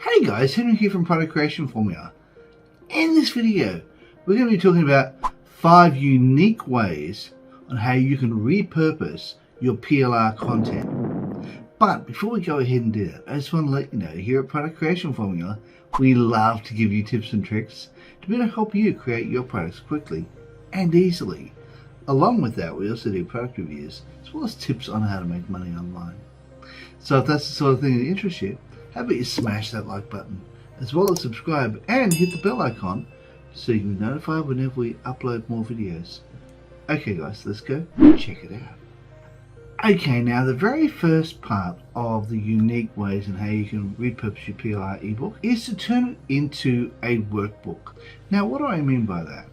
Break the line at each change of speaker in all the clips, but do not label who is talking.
Hey guys, Henry here from Product Creation Formula. In this video, we're going to be talking about 5 unique ways on how you can repurpose your PLR content. But before we go ahead and do that, I just want to let you know here at Product Creation Formula, we love to give you tips and tricks to be able to help you create your products quickly and easily. Along with that, we also do product reviews as well as tips on how to make money online. So if that's the sort of thing that interests you, how about you smash that like button, as well as subscribe and hit the bell icon so you can be notified whenever we upload more videos. Okay guys, let's go check it out. Okay, now the very first part of the unique ways in how you can repurpose your PLR ebook is to turn it into a workbook. Now what do I mean by that?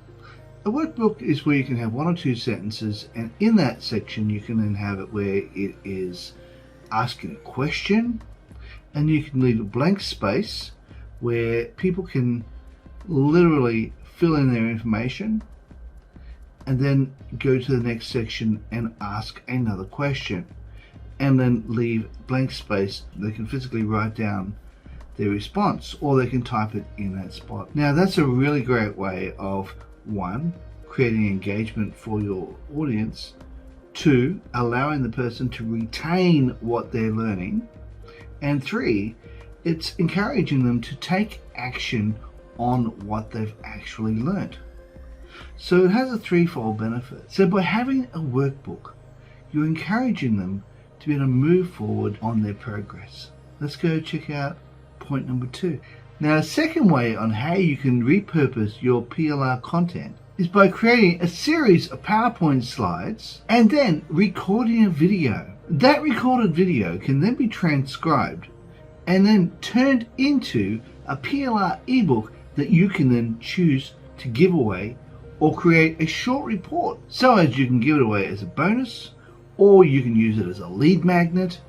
A workbook is where you can have 1 or 2 sentences, and in that section you can then have it where it is asking a question, and you can leave a blank space where people can literally fill in their information and then go to the next section and ask another question, and then leave blank space. They can physically write down their response or they can type it in that spot. Now that's a really great way of 1, creating engagement for your audience, 2, allowing the person to retain what they're learning, and 3, it's encouraging them to take action on what they've actually learned. So it has a threefold benefit. So by having a workbook, you're encouraging them to be able to move forward on their progress. Let's go check out point number 2. Now, a second way on how you can repurpose your PLR content is by creating a series of PowerPoint slides and then recording a video. That recorded video can then be transcribed and then turned into a PLR ebook that you can then choose to give away or create a short report. So as you can give it away as a bonus, or you can use it as a lead magnet,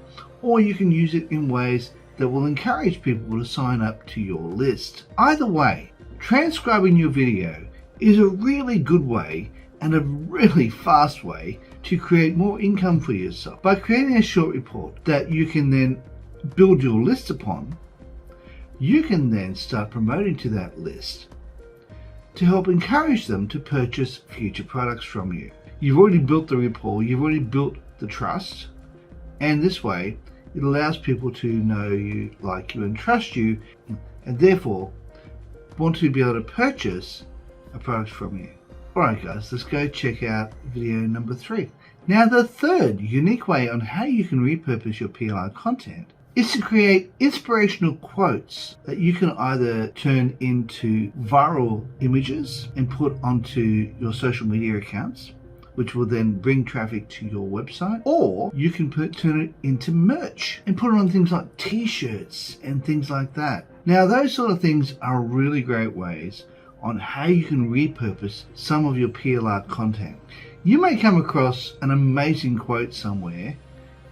or you can use it in ways that will encourage people to sign up to your list. Either way, transcribing your video is a really good way and a really fast way to create more income for yourself. By creating a short report that you can then build your list upon, you can then start promoting to that list to help encourage them to purchase future products from you. You've already built the rapport, you've already built the trust, and this way it allows people to know you, like you, and trust you, and therefore want to be able to purchase a product from you. Alright guys, let's go check out video number 3. Now the third unique way on how you can repurpose your PLR content is to create inspirational quotes that you can either turn into viral images and put onto your social media accounts, which will then bring traffic to your website, or you can turn it into merch and put it on things like t-shirts and things like that. Now those sort of things are really great ways on how you can repurpose some of your PLR content. You may come across an amazing quote somewhere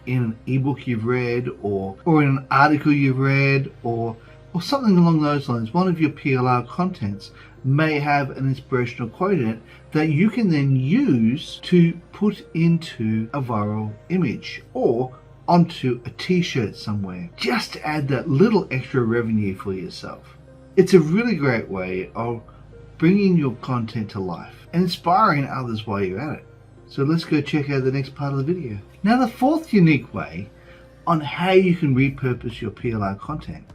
in an ebook you've read, or in an article you've read, or something along those lines. One of your PLR contents may have an inspirational quote in it that you can then use to put into a viral image or onto a t-shirt somewhere, just to add that little extra revenue for yourself. It's a really great way of bringing your content to life and inspiring others while you're at it. So let's go check out the next part of the video. Now the fourth unique way on how you can repurpose your PLR content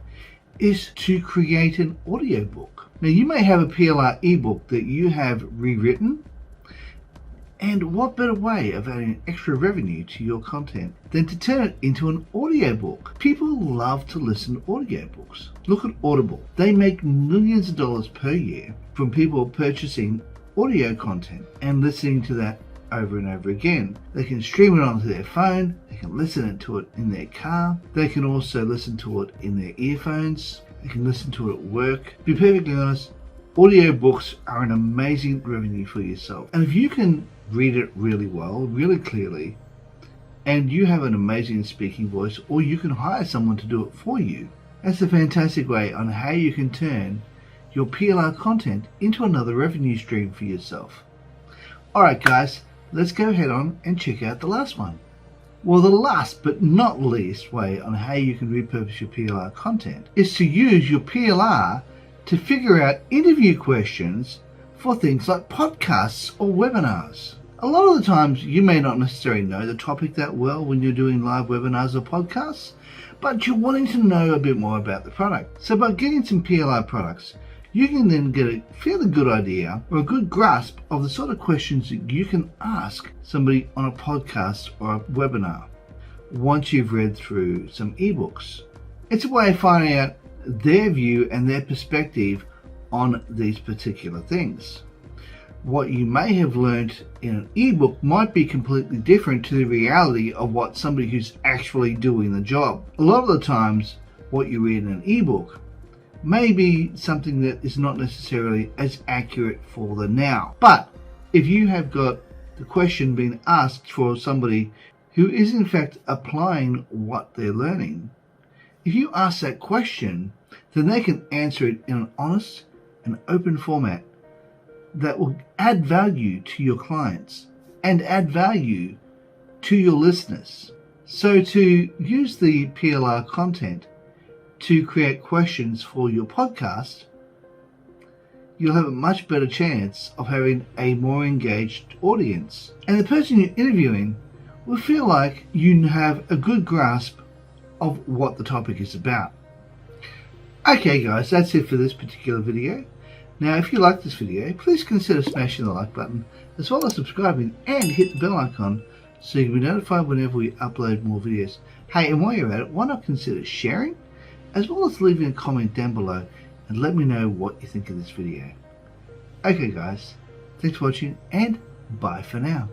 is to create an audiobook. Now you may have a PLR ebook that you have rewritten, and what better way of adding extra revenue to your content than to turn it into an audiobook? People love to listen to audiobooks. Look at Audible. They make millions of dollars per year from people purchasing audio content and listening to that over and over again. They can stream it onto their phone, they can listen to it in their car, they can also listen to it in their earphones, they can listen to it at work. To be perfectly honest, audiobooks are an amazing revenue for yourself. And if you can read it really well, really clearly, and you have an amazing speaking voice, or you can hire someone to do it for you, that's a fantastic way on how you can turn your PLR content into another revenue stream for yourself. Alright guys, let's go head on and check out the last one. Well, the last but not least way on how you can repurpose your PLR content is to use your PLR to figure out interview questions for things like podcasts or webinars. A lot of the times you may not necessarily know the topic that well when you're doing live webinars or podcasts, but you're wanting to know a bit more about the product. So by getting some PLR products, you can then get a fairly good idea or a good grasp of the sort of questions that you can ask somebody on a podcast or a webinar once you've read through some ebooks. It's a way of finding out their view and their perspective on these particular things. What you may have learned in an ebook might be completely different to the reality of what somebody who's actually doing the job. A lot of the times what you read in an ebook may be something that is not necessarily as accurate for the now. But if you have got the question being asked for somebody who is in fact applying what they're learning, if you ask that question, then they can answer it in an honest and open format that will add value to your clients and add value to your listeners. So to use the PLR content to create questions for your podcast, you'll have a much better chance of having a more engaged audience. And the person you're interviewing will feel like you have a good grasp of what the topic is about. Okay guys, that's it for this particular video. Now if you like this video, please consider smashing the like button as well as subscribing and hit the bell icon so you can be notified whenever we upload more videos. Hey, and while you're at it, why not consider sharing as well as leaving a comment down below and let me know what you think of this video. Okay guys, thanks for watching and bye for now.